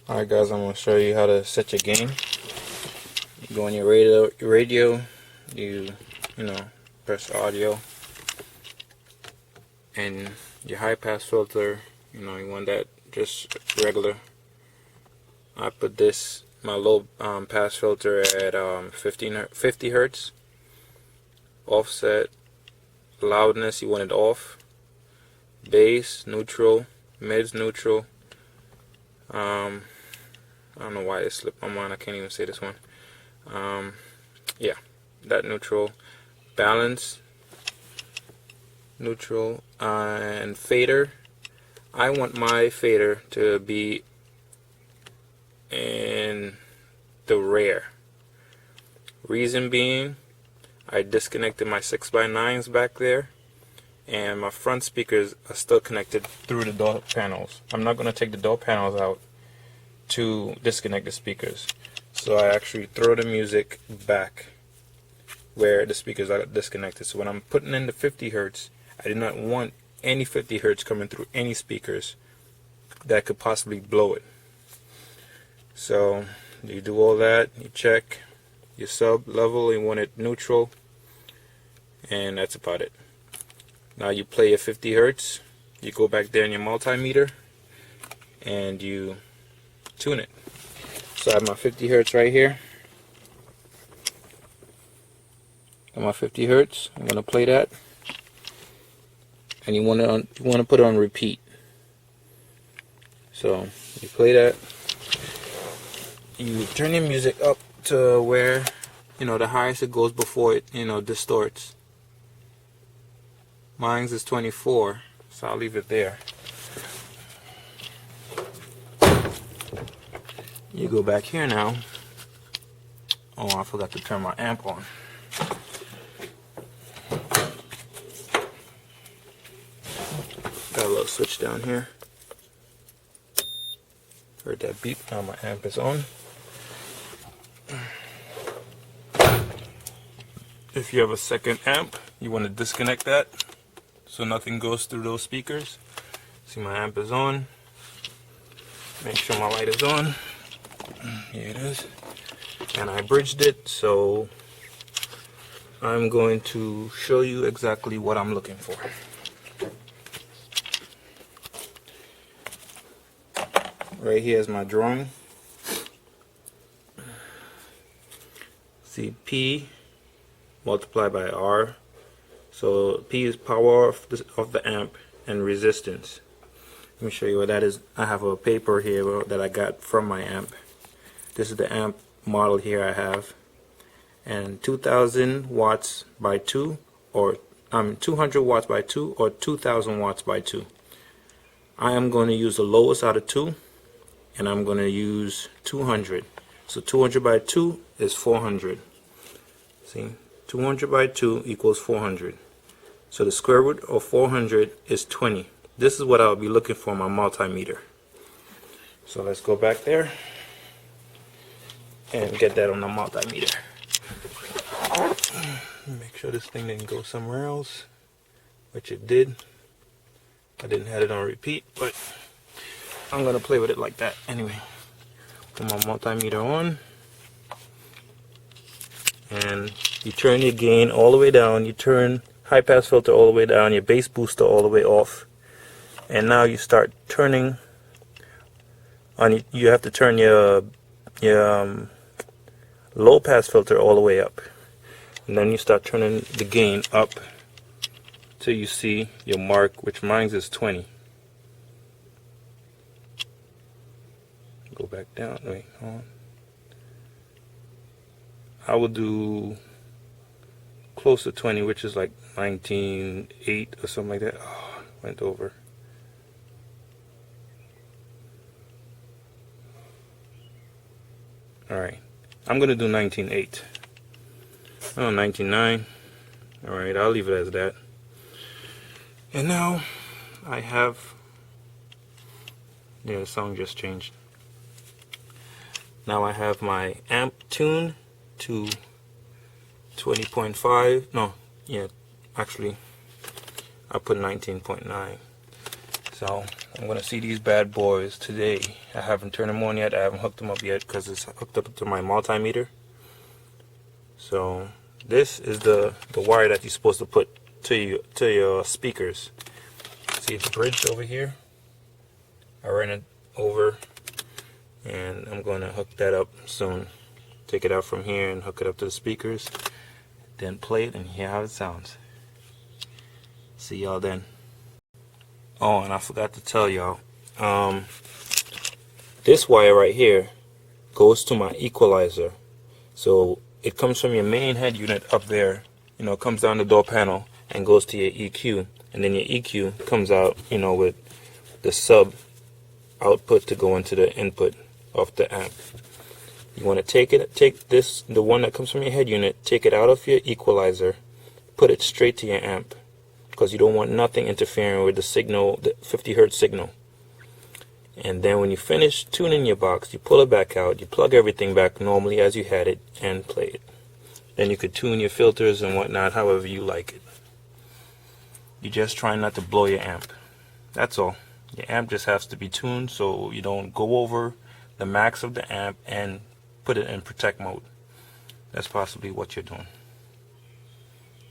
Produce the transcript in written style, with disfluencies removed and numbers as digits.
Alright guys, I'm going to show you how to set your gain. You go on your radio, you press audio, and your high pass filter, you want that just regular. I put my low pass filter at 50 hertz. Offset, loudness, you want it off. Bass, neutral, mids, neutral. I don't know why it slipped my mind. I can't even say this one. Yeah, that neutral. Balance, neutral, and fader. I want my fader to be in the rear. Reason being, I disconnected my 6x9s back there, and my front speakers are still connected through the door panels. I'm not going to take the door panels out to disconnect the speakers, so I actually throw the music back where the speakers are disconnected. So when I'm putting in the 50 hertz, I do not want any 50 hertz coming through any speakers that could possibly blow it. So you do all that, you check your sub level, you want it neutral, and that's about it. Now you play your 50 hertz, you go back there in your multimeter, and you tune it. So I have my 50 hertz right here. Got my 50 hertz. I'm gonna play that, and you want to put it on repeat. So you play that. You turn your music up to where the highest it goes before it distorts. Mine's is 24, so I'll leave it there. You go back here now. Oh, I forgot to turn my amp on. Got a little switch down here. Heard that beep. Now my amp is on. If you have a second amp, you want to disconnect that so nothing goes through those speakers. See, my amp is on. Make sure my light is on. Here it is. And I bridged it, so I'm going to show you exactly what I'm looking for. Right here is my drawing. See, P multiplied by R. So P is power of the amp and resistance. Let me show you what that is. I have a paper here that I got from my amp. This is the amp model here I have. And 2000 watts by 2, or 200 watts by 2, or 2000 watts by 2. I am going to use the lowest out of 2, and I'm going to use 200. So 200 by 2 is 400. See, 200 by 2 equals 400. So the square root of 400 is 20. This is what I'll be looking for in my multimeter. So let's go back there and get that on the multimeter. Make sure this thing didn't go somewhere else, which it did. I didn't have it on repeat, but I'm gonna play with it like that anyway. Put my multimeter on, and you turn your gain all the way down. You turn high pass filter all the way down, your bass booster all the way off, and now you start turning on. You have to turn your low pass filter all the way up, and then you start turning the gain up till you see your mark, which mine is 20. Go back down. Wait, hold on. I will do close to 20, which is like 19.8 or something like that. Oh, went over. Alright, I'm gonna do 19.8. Oh, 19.9. Alright, I'll leave it as that. And now I have, the song just changed. Now I have my amp tuned to 20.5. No, yeah, actually I put 19.9. So I'm gonna see these bad boys today. I haven't turned them on yet. I haven't hooked them up yet because it's hooked up to my multimeter. So this is the wire that you're supposed to put to your speakers. See, it's bridged over here. I ran it over, and I'm going to hook that up soon. Take it out from here and hook it up to the speakers. Then play it and hear how it sounds. See y'all then. Oh, and I forgot to tell y'all. This wire right here goes to my equalizer. So it comes from your main head unit up there. You know, it comes down the door panel and goes to your EQ. And then your EQ comes out, you know, with the sub output to go into the input of the amp. You want to take this, the one that comes from your head unit, take it out of your equalizer, put it straight to your amp, because you don't want nothing interfering with the signal, the 50 hertz signal. And then when you finish tuning your box, you pull it back out, you plug everything back normally as you had it, and play it. Then you could tune your filters and whatnot however you like it. You're just trying not to blow your amp. That's all. Your amp just has to be tuned so you don't go over the max of the amp and put it in protect mode. That's possibly what you're doing.